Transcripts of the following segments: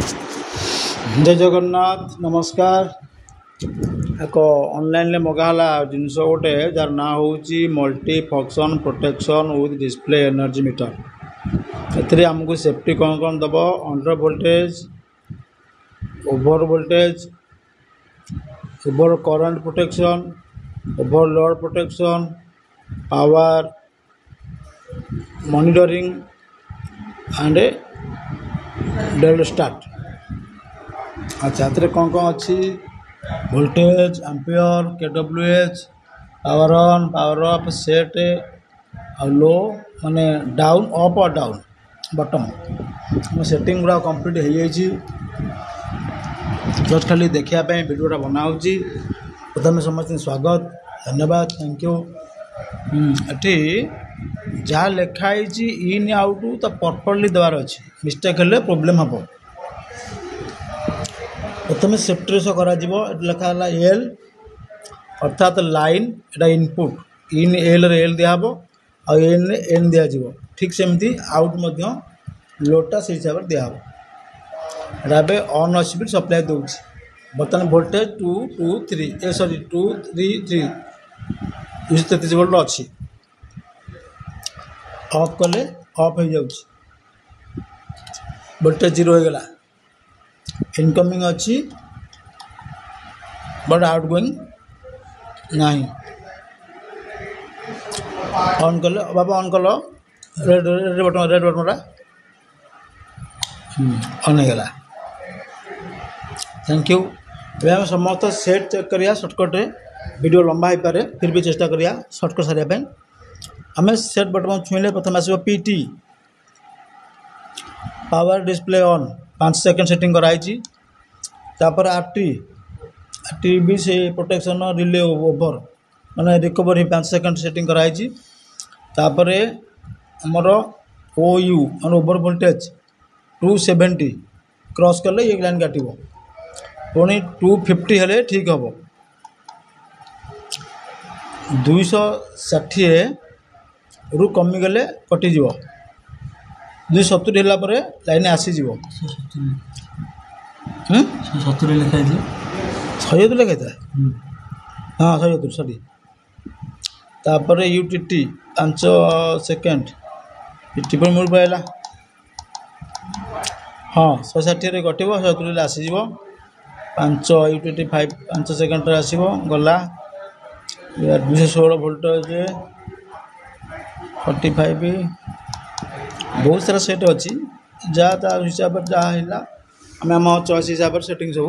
जय जगन्नाथ नमस्कार। एक ऑनलाइन मगाला जिनस गोटे जार ना हूँ multi function protection with display energy meter. ए आमको सेफ्टी कौन कौन दब under voltage over voltage over current protection over load protection power monitoring and delay start. अच्छा कौन कौन अच्छी वोल्टेज एम्पियर केडब्ल्यूएच power on power off set आ लो माने डाउन अप और डाउन बटन सेटिंग गुड़ा कंप्लीट हो जाइए। जस्ट खाली देखापी वीडियोटा बनाऊँ। प्रथम समस्त स्वागत धन्यवाद थैंक यू। ये जहाँ लिखाई इन आउट तो प्रॉपर्ली देवार अच्छे मिस्टेक हेल्ले प्रोब्लेम हम। प्रथम सेफ्टी करा लिखा एल अर्थात लाइन एटा इनपुट इन एल एल दिहब आ एन एन दिज्व ठीक सेमती आउट लोडटा से हिसाब से दिहब। एटा ऑन अच्छी सप्लाई दूसरी बर्तमान वोल्टेज 223 सॉरी 233 233 वोल्ट अच्छी ऑफ कले ऑफ हो जाऊँ वोल्टेज 0 हो गला। इनकमिंग अच्छी बट आउट गोइंग नहीं ऑन कल बाबा ऑन कल रेड बटन ऑन हो गला। Thank you. आम समस्त सेट चेक करिया सर्टकट वीडियो लंबा हो पारे फिर भी चेष्टा करिया सर्टकट सारे आम सेट बटन छुईले प्रथम आसो PT power display on 5 second setting कराई। तापर आरटी भी से प्रोटेक्शन रिले ओवर माने रिकवर ही 5 सेकंड सेटिंग कराई। तापर हमर ओयू मान ओवर वोल्टेज 270 क्रॉस कले ये लाइन काटो पुणी 250 हेले ठीक हम 260 रु कमिगले कटिज 270 है लाइन आसीज 70 लिखाई 170 लिखाई था हाँ 170 सॉरी। तापर यूटीटी 5 सेकेंड यूटी पर मूल पाला हाँ 160 कटे 170 आसीज 5 यूटीटी 5 सेकेंड आसो गला 216 वोल्टेज 45 बहुत सारा सेट अच्छी जहाँ हिसाब से जहाँ है आम आम चॉइस हिसाब से सेटिंग सब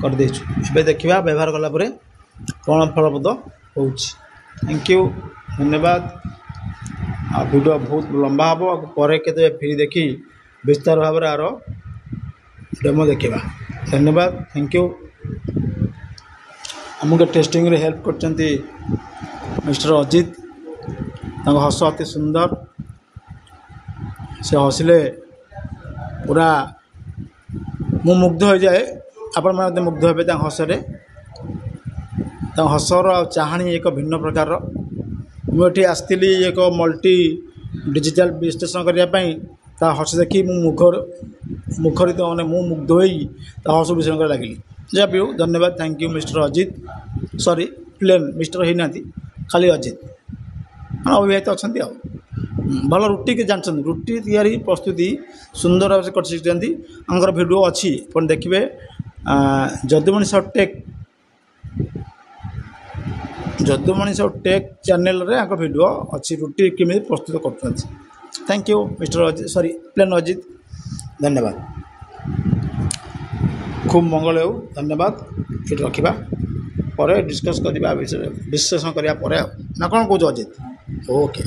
कर देचु। ए देखा व्यवहार कलापर कौन फलप्रद हो। थैंक यू धन्यवाद। आ वीडियो बहुत लंबा हम पर के फ्री देखी विस्तार भाव में आर डेमो देखा। धन्यवाद थैंक यू। आमको टेस्टिंग रे हेल्प कर मिस्टर अजित हस अति सुंदर से हसिले पूरा मु मुग्ध हो जाए आपण मैंने मुग्ध हे हसरे हसर चाहाणी एक भिन्न प्रकार मुझे आसती एक मल्टी डिजिटल विश्लेषण करने हस देखी मुखरित मैंने मुग्ध हो हस विश्लेषण कर लगे। जहाँ भी हो धन्यवाद thank you mister Ajit sorry plain mister होना खाली अजित अविवाहित अच्छा भल रुटी के जानते रुटी तैयारी प्रस्तुति सुंदर भाव से कर वीडियो अच्छी पुणी देखिए जदुमणि साहू टेक चैनल रे वीडियो अच्छी रुटी केमी प्रस्तुत कर। Thank you mister Ajit sorry plain Ajit धन्यवाद खूब मंगल हो धन्यवाद। ये रखा पर डिस्कस करवा विश्लेषण करने ना कौन कौच अजित ओके।